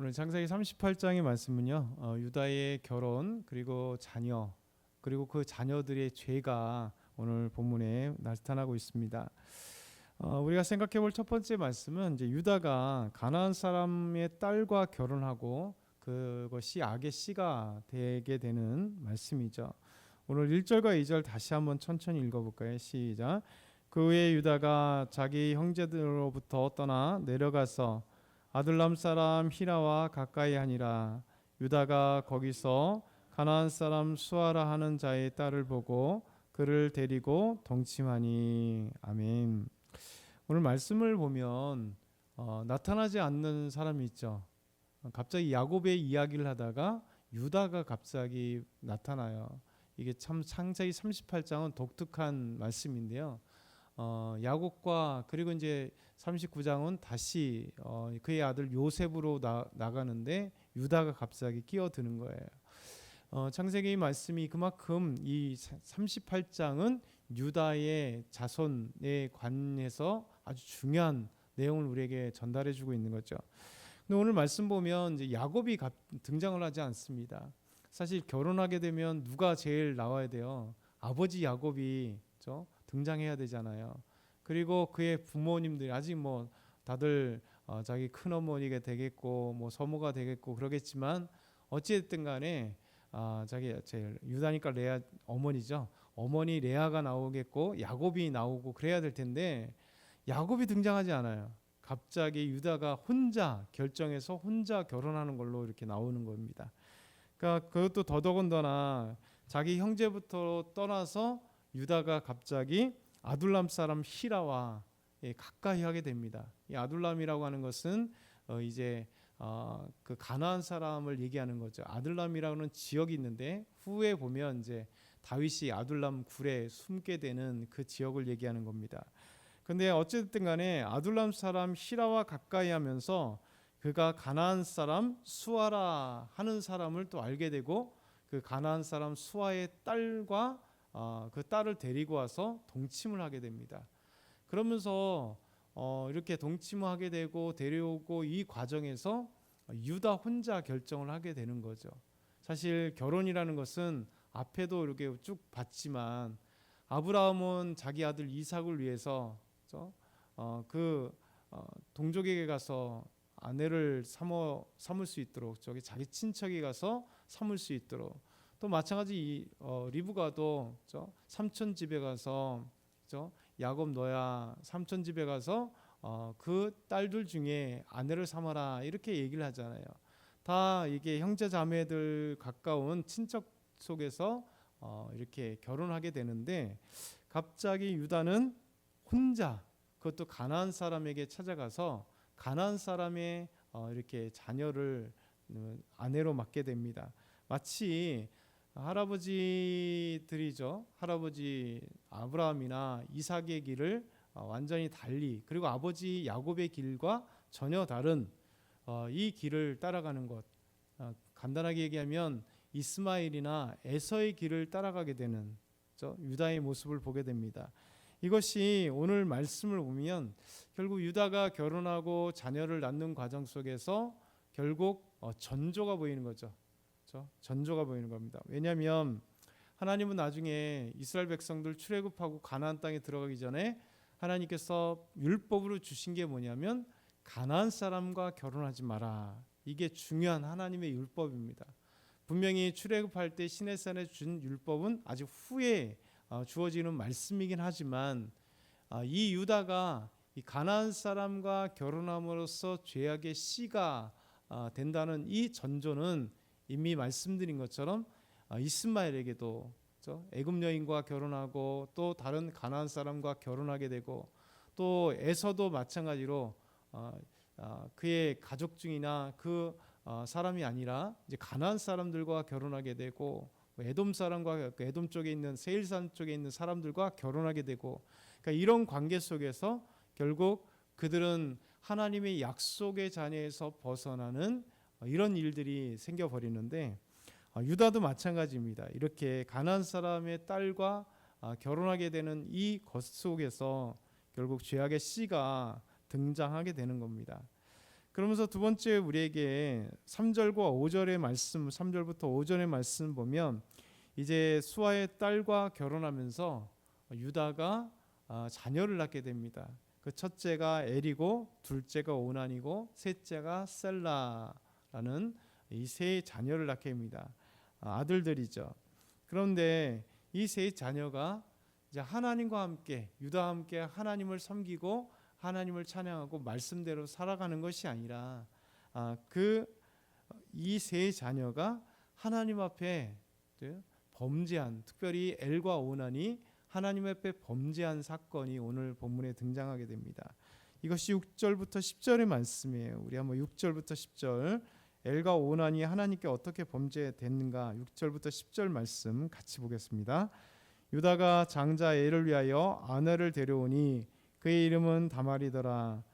오늘 창세기 38장의 말씀은요, 유다의 결혼 그리고 자녀 그리고 그 자녀들의 죄가 오늘 본문에 나타나고 있습니다. 우리가 생각해볼 첫 번째 말씀은 이제 유다가 가나안 사람의 딸과 결혼하고 그것이 악의 씨가 되게 되는 말씀이죠. 오늘 1절과 2절 다시 한번 천천히 읽어볼까요? 시작. 그 후에 유다가 자기 형제들로부터 떠나 내려가서 아둘람 사람 히라와 가까이 하니라. 유다가 거기서 가나안 사람 수아라 하는 자의 딸을 보고 그를 데리고 동침하니. 아멘. 오늘 말씀을 보면 나타나지 않는 사람이 있죠. 갑자기 야곱의 이야기를 하다가 유다가 갑자기 나타나요. 이게 참 창세기 38장은 독특한 말씀인데요. 야곱과 그리고 이제 39장은 다시 그의 아들 요셉으로 나가는데 유다가 갑자기 끼어드는 거예요. 창세기 말씀이 그만큼 이 38장은 유다의 자손에 관해서 아주 중요한 내용을 우리에게 전달해주고 있는 거죠. 근데 오늘 말씀 보면 이제 야곱이 등장을 하지 않습니다. 사실 결혼하게 되면 누가 제일 나와야 돼요? 아버지 야곱이 등장해야 되잖아요. 그리고 그의 부모님들이 아직 뭐 다들 자기 큰어머니가 되겠고 뭐 서모가 되겠고 그러겠지만 어찌됐든 간에 자기 제일 유다니까 레아 어머니죠. 어머니 레아가 나오겠고 야곱이 나오고 그래야 될 텐데 야곱이 등장하지 않아요. 갑자기 유다가 혼자 결정해서 혼자 결혼하는 걸로 이렇게 나오는 겁니다. 그러니까 그것도 더더군다나 자기 형제부터 떠나서 유다가 갑자기 아둘람 사람 히라와 가까이 하게 됩니다. 이 아둘람이라고 하는 것은 이제 그 가나안 사람을 얘기하는 거죠. 아둘람이라는 지역이 있는데 후에 보면 이제 다윗이 아둘람 굴에 숨게 되는 그 지역을 얘기하는 겁니다. 근데 어쨌든 간에 아둘람 사람 히라와 가까이 하면서 그가 가나안 사람 수아라 하는 사람을 또 알게 되고 그 가나안 사람 수아의 딸과 그 딸을 데리고 와서 동침을 하게 됩니다. 그러면서 이렇게 동침을 하게 되고 데려오고 이 과정에서 유다 혼자 결정을 하게 되는 거죠. 사실 결혼이라는 것은 앞에도 이렇게 쭉 봤지만 아브라함은 자기 아들 이삭을 위해서 동족에게 가서 아내를 삼을 수 있도록 자기 친척에 가서 삼을 수 있도록 또 마찬가지 리브가도 삼촌 집에 가서 야곱 너야 삼촌 집에 가서 그 딸들 중에 아내를 삼아라 이렇게 얘기를 하잖아요. 다 이게 형제 자매들 가까운 친척 속에서 이렇게 결혼하게 되는데 갑자기 유다는 혼자 그것도 가나안 사람에게 찾아가서 가나안 사람의 이렇게 자녀를 아내로 맡게 됩니다. 마치 할아버지들이죠. 할아버지 아브라함이나 이삭의 길을 완전히 달리 그리고 아버지 야곱의 길과 전혀 다른 이 길을 따라가는 것. 간단하게 얘기하면 이스마엘이나 에서의 길을 따라가게 되는 유다의 모습을 보게 됩니다. 이것이 오늘 말씀을 보면 결국 유다가 결혼하고 자녀를 낳는 과정 속에서 결국 전조가 보이는 거죠. 전조가 보이는 겁니다. 왜냐하면 하나님은 나중에 이스라엘 백성들 출애굽하고 가나안 땅에 들어가기 전에 하나님께서 율법으로 주신 게 뭐냐면 가나안 사람과 결혼하지 마라. 이게 중요한 하나님의 율법입니다. 분명히 출애굽할 때 시내산에 준 율법은 아직 후에 주어지는 말씀이긴 하지만 이 유다가 이 가나안 사람과 결혼함으로써 죄악의 씨가 된다는 이 전조는 이미 말씀드린 것처럼 이스마엘에게도 애굽 여인과 결혼하고 또 다른 가나안 사람과 결혼하게 되고 또 에서도 마찬가지로 그의 가족 중이나 그 사람이 아니라 이제 가나안 사람들과 결혼하게 되고 에돔 사람과 에돔 쪽에 있는 세일산 쪽에 있는 사람들과 결혼하게 되고 그러니까 이런 관계 속에서 결국 그들은 하나님의 약속의 자녀에서 벗어나는 이런 일들이 생겨버리는데 유다도 마찬가지입니다. 이렇게 가나안 사람의 딸과 결혼하게 되는 이 것 속에서 결국 죄악의 씨가 등장하게 되는 겁니다. 그러면서 두 번째 우리에게 3절과 5절의 말씀, 3절부터 5절의 말씀 보면 이제 수아의 딸과 결혼하면서 유다가 자녀를 낳게 됩니다. 그 첫째가 엘이고 둘째가 오난이고 셋째가 셀라라는 이 세 자녀를 낳게 됩니다. 아들들이죠. 그런데 이 세 자녀가 이제 하나님과 함께 유다와 함께 하나님을 섬기고 하나님을 찬양하고 말씀대로 살아가는 것이 아니라 그 이 세 자녀가 하나님 앞에 범죄한, 특별히 엘과 오난이 하나님 앞에 범죄한 사건이 오늘 본문에 등장하게 됩니다. 이것이 6절부터 10절의 말씀이에요. 우리 한번 6절부터 10절 엘과 오난이 하나님께 어떻게 범죄됐는가 6절부터 10절 말씀 같이 보겠습니다. 유다가 장자 엘을 위하여 아내를 데려오니 그의 이름은 다말이더라.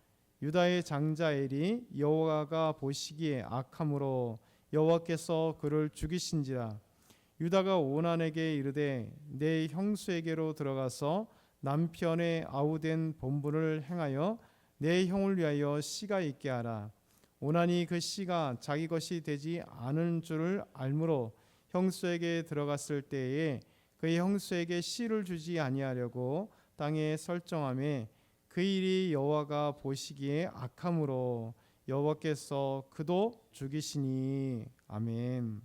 유다의 장자 엘이 여호와가 보시기에 악함으로 여호와께서 그를 죽이신지라. 유다가 오난에게 이르되 내 형수에게로 들어가서 남편의 아우된 본분을 행하여 내 형을 위하여 씨가 있게 하라. 오난이 그 씨가 자기 것이 되지 않은 줄을 알므로 형수에게 들어갔을 때에 그의 형수에게 씨를 주지 아니하려고 땅에 설정하며 그 일이 여호와가 보시기에 악함으로 여호와께서 그도 죽이시니. 아멘.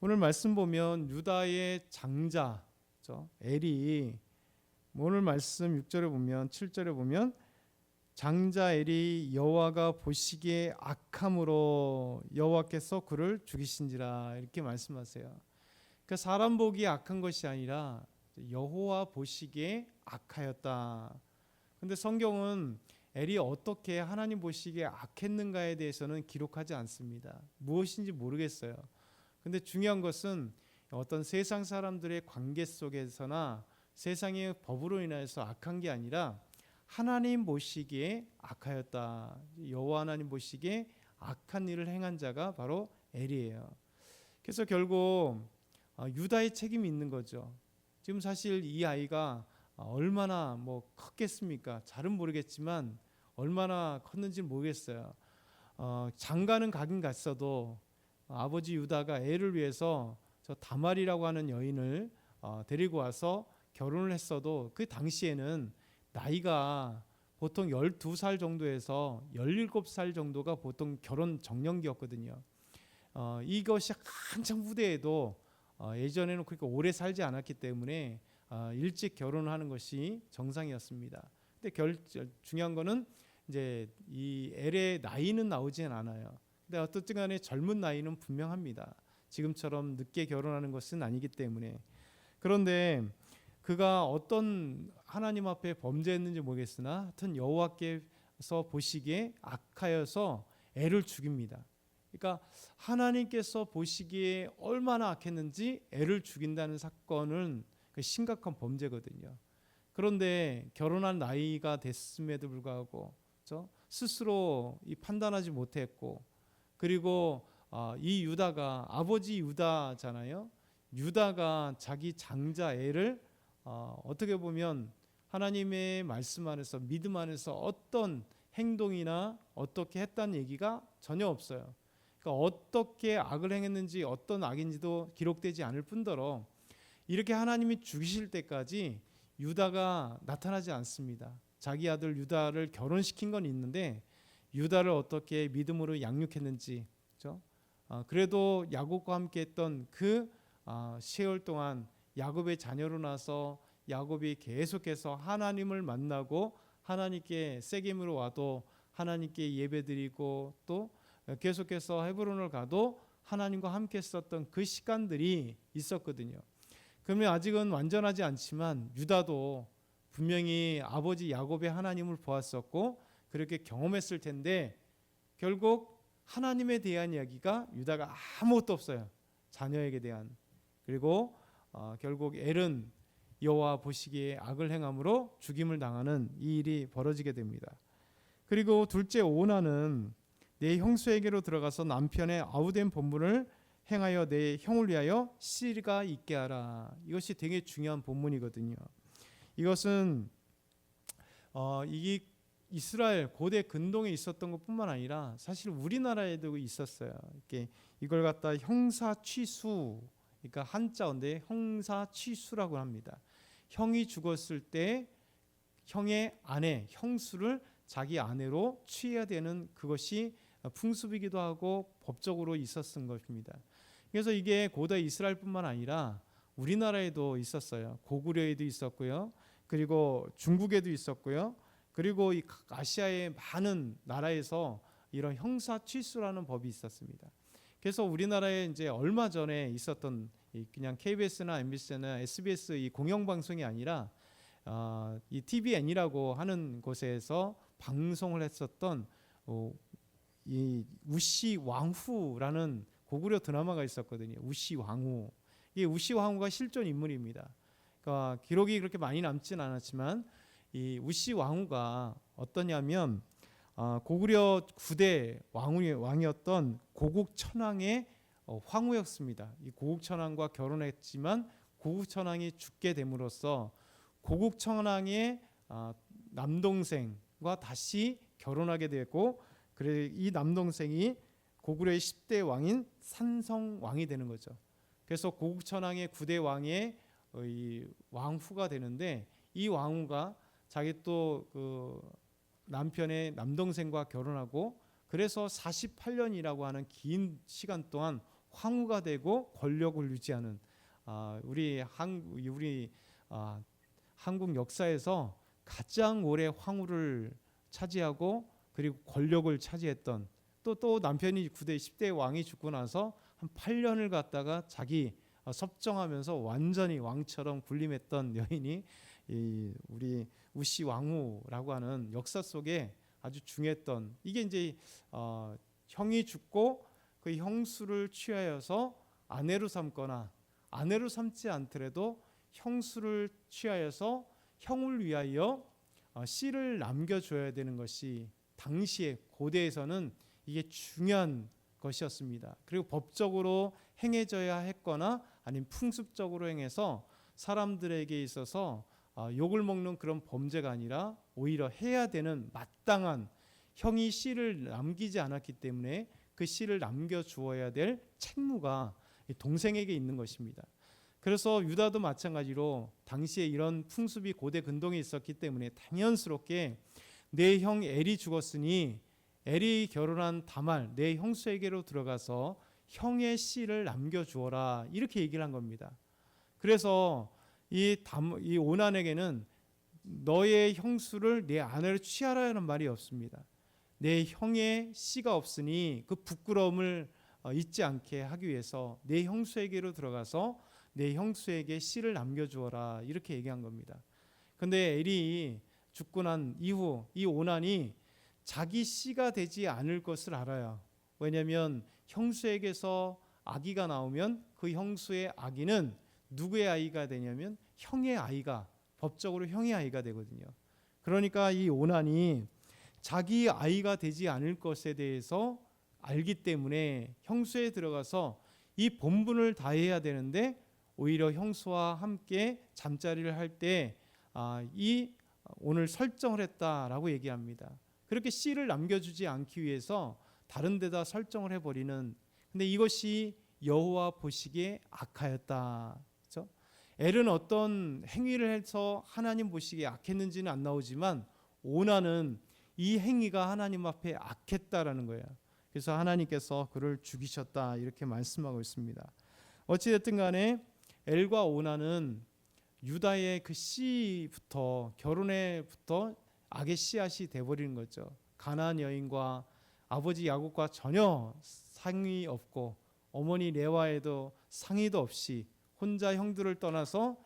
오늘 말씀 보면 유다의 장자 엘이 오늘 말씀 6절에 보면 7절에 보면 장자 엘이 여호와가 보시기에 악함으로 여호와께서 그를 죽이신지라 이렇게 말씀하세요. 그러니까 사람 보기에 악한 것이 아니라 여호와 보시기에 악하였다. 근데 성경은 엘이 어떻게 하나님 보시기에 악했는가에 대해서는 기록하지 않습니다. 무엇인지 모르겠어요. 근데 중요한 것은 어떤 세상 사람들의 관계 속에서나 세상의 법으로 인해서 악한 게 아니라 하나님 보시기에 악하였다. 여호와 하나님 보시기에 악한 일을 행한 자가 바로 엘이에요. 그래서 결국 유다의 책임이 있는 거죠. 지금 사실 이 아이가 얼마나 컸겠습니까? 잘은 모르겠지만 얼마나 컸는지 모르겠어요. 장가는 가긴 갔어도 아버지 유다가 엘을 위해서 저 다말이라고 하는 여인을 데리고 와서 결혼을 했어도 그 당시에는 나이가 보통 12살 정도에서 17살 정도가 보통 결혼 정년기였거든요. 이것이 한참 후대에도 예전에는 그렇게 오래 살지 않았기 때문에 일찍 결혼하는 것이 정상이었습니다. 근데 중요한 거는 이제 이 엘의 나이는 나오진 않아요. 근데 어떻든 간에 젊은 나이는 분명합니다. 지금처럼 늦게 결혼하는 것은 아니기 때문에. 그런데 그가 어떤 하나님 앞에 범죄했는지 모르겠으나 하여튼 여호와께서 보시기에 악하여서 엘을 죽입니다. 그러니까 하나님께서 보시기에 얼마나 악했는지 엘을 죽인다는 사건은 심각한 범죄거든요. 그런데 결혼한 나이가 됐음에도 불구하고 스스로 판단하지 못했고, 그리고 이 유다가 아버지 유다잖아요. 유다가 자기 장자 엘을 어떻게 보면 하나님의 말씀 안에서 믿음 안에서 어떤 행동이나 어떻게 했다는 얘기가 전혀 없어요. 그러니까 어떻게 악을 행했는지 어떤 악인지도 기록되지 않을 뿐더러 이렇게 하나님이 죽이실 때까지 유다가 나타나지 않습니다. 자기 아들 유다를 결혼시킨 건 있는데 유다를 어떻게 믿음으로 양육했는지, 그렇죠? 그래도 야곱과 함께했던 그 세월 동안 야곱의 자녀로 나서 야곱이 계속해서 하나님을 만나고 하나님께 세겜으로 와도 하나님께 예배드리고 또 계속해서 헤브론을 가도 하나님과 함께 썼던 그 시간들이 있었거든요. 그러면 아직은 완전하지 않지만 유다도 분명히 아버지 야곱의 하나님을 보았었고 그렇게 경험했을 텐데 결국 하나님에 대한 이야기가 유다가 아무것도 없어요. 자녀에게 대한. 그리고 결국 엘은 여호와 보시기에 악을 행함으로 죽임을 당하는 이 일이 벌어지게 됩니다. 그리고 둘째 오난은 내 형수에게로 들어가서 남편의 아우된 본분을 행하여 내 형을 위하여 씨가 있게 하라. 이것이 되게 중요한 본문이거든요. 이것은 이 이스라엘 고대 근동에 있었던 것뿐만 아니라 사실 우리나라에도 있었어요. 이렇게 이걸 갖다 형사취수, 그러니까 한자어인데 형사취수라고 합니다. 형이 죽었을 때 형의 아내, 형수를 자기 아내로 취해야 되는 그것이 풍습이기도 하고 법적으로 있었던 것입니다. 그래서 이게 고대 이스라엘뿐만 아니라 우리나라에도 있었어요. 고구려에도 있었고요. 그리고 중국에도 있었고요. 그리고 이 아시아의 많은 나라에서 이런 형사취수라는 법이 있었습니다. 그래서 우리나라에 이제 얼마 전에 있었던 그냥 KBS나 MBC나 SBS 이 공영방송이 아니라 이 TVN이라고 하는 곳에서 방송을 했었던 이 우시 왕후라는 고구려 드라마가 있었거든요. 우시 왕후. 이 우시 왕후가 실존 인물입니다. 그러니까 기록이 그렇게 많이 남진 않았지만 이 우시 왕후가 어떠냐면 고구려 9대 왕이었던 고국천왕의 황후였습니다. 이 고국천왕과 결혼했지만 고국천왕이 죽게 됨으로써 고국천왕의 남동생과 다시 결혼하게 되고, 그래 이 남동생이 고구려의 10대 왕인 산성왕이 되는 거죠. 그래서 고국천왕의 9대 왕의 이 왕후가 되는데, 이 왕후가 자기 또 그 남편의 남동생과 결혼하고, 그래서 48년이라고 하는 긴 시간 동안 황후가 되고 권력을 유지하는 우리 한국 역사에서 가장 오래 황후를 차지하고 그리고 권력을 차지했던, 또 남편이 9대 10대 왕이 죽고 나서 한 8년을 갖다가 자기 섭정하면서 완전히 왕처럼 군림했던 여인이 이 우리 우시 왕후라고 하는 역사 속에 아주 중요했던, 이게 이제 형이 죽고 그 형수를 취하여서 아내로 삼거나 아내로 삼지 않더라도 형수를 취하여서 형을 위하여 씨를 남겨줘야 되는 것이 당시에 고대에서는 이게 중요한 것이었습니다. 그리고 법적으로 행해져야 했거나 아니면 풍습적으로 행해서 사람들에게 있어서 욕을 먹는 그런 범죄가 아니라 오히려 해야 되는 마땅한, 형이 씨를 남기지 않았기 때문에 그 씨를 남겨주어야 될 책무가 동생에게 있는 것입니다. 그래서 유다도 마찬가지로 당시에 이런 풍습이 고대 근동에 있었기 때문에 당연스럽게 내 형 엘이 죽었으니 엘이 결혼한 다말 내 형수에게로 들어가서 형의 씨를 남겨주어라, 이렇게 얘기를 한 겁니다. 그래서 이 오난에게는 너의 형수를 내 아내로 취하라는 말이 없습니다. 내 형의 씨가 없으니 그 부끄러움을 잊지 않게 하기 위해서 내 형수에게로 들어가서 내 형수에게 씨를 남겨주어라, 이렇게 얘기한 겁니다. 근데 엘이 죽고 난 이후 이 오난이 자기 씨가 되지 않을 것을 알아요. 왜냐하면 형수에게서 아기가 나오면 그 형수의 아기는 누구의 아이가 되냐면 형의 아이가, 법적으로 형의 아이가 되거든요. 그러니까 이 오난이 자기 아이가 되지 않을 것에 대해서 알기 때문에 형수에 들어가서 이 본분을 다해야 되는데, 오히려 형수와 함께 잠자리를 할 때 이 오늘 설정을 했다라고 얘기합니다. 그렇게 씨를 남겨주지 않기 위해서 다른 데다 설정을 해버리는, 근데 이것이 여호와 보시기에 악하였다. 그렇죠? 엘은 어떤 행위를 해서 하나님 보시기에 악했는지는 안 나오지만 오난은 이 행위가 하나님 앞에 악했다라는 거예요. 그래서 하나님께서 그를 죽이셨다, 이렇게 말씀하고 있습니다. 어찌됐든 간에 엘과 오난은 유다의 그 씨부터 결혼에부터 악의 씨앗이 돼버리는 거죠. 가나안 여인과 아버지 야곱과 전혀 상의 없고 어머니 레와에도 상의도 없이 혼자 형제들을 떠나서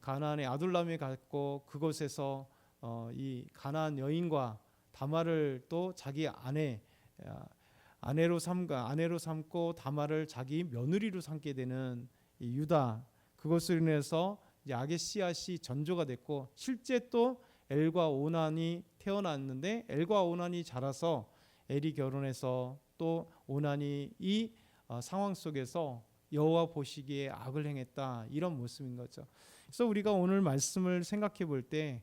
가나안의 아둘람에 갔고, 그곳에서 이 가나안 여인과 다말을 또 자기 아내로 삼고 다말을 자기 며느리로 삼게 되는 이 유다, 그것으로 인해서 이제 악의 씨앗이 전조가 됐고, 실제 또 엘과 오난이 태어났는데 엘과 오난이 자라서 엘이 결혼해서 또 오난이 이 상황 속에서 여호와 보시기에 악을 행했다, 이런 모습인 거죠. 그래서 우리가 오늘 말씀을 생각해 볼 때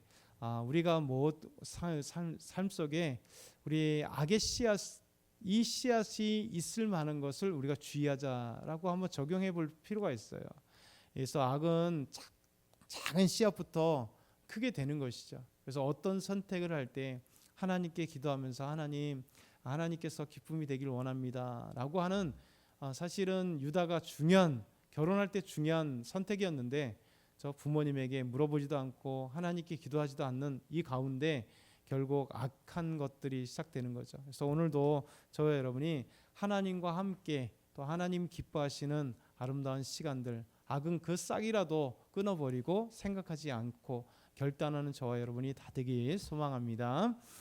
우리가 삶 속에 우리 악의 씨앗, 이 씨앗이 있을 만한 것을 우리가 주의하자라고 한번 적용해 볼 필요가 있어요. 그래서 악은 작은 씨앗부터 크게 되는 것이죠. 그래서 어떤 선택을 할 때 하나님께 기도하면서 하나님께서 기쁨이 되길 원합니다라고 하는, 사실은 유다가 결혼할 때 중요한 선택이었는데 저 부모님에게 물어보지도 않고 하나님께 기도하지도 않는 이 가운데 결국 악한 것들이 시작되는 거죠. 그래서 오늘도 저와 여러분이 하나님과 함께 또 하나님 기뻐하시는 아름다운 시간들, 악은 그 싹이라도 끊어버리고 생각하지 않고 결단하는 저와 여러분이 다 되길 소망합니다.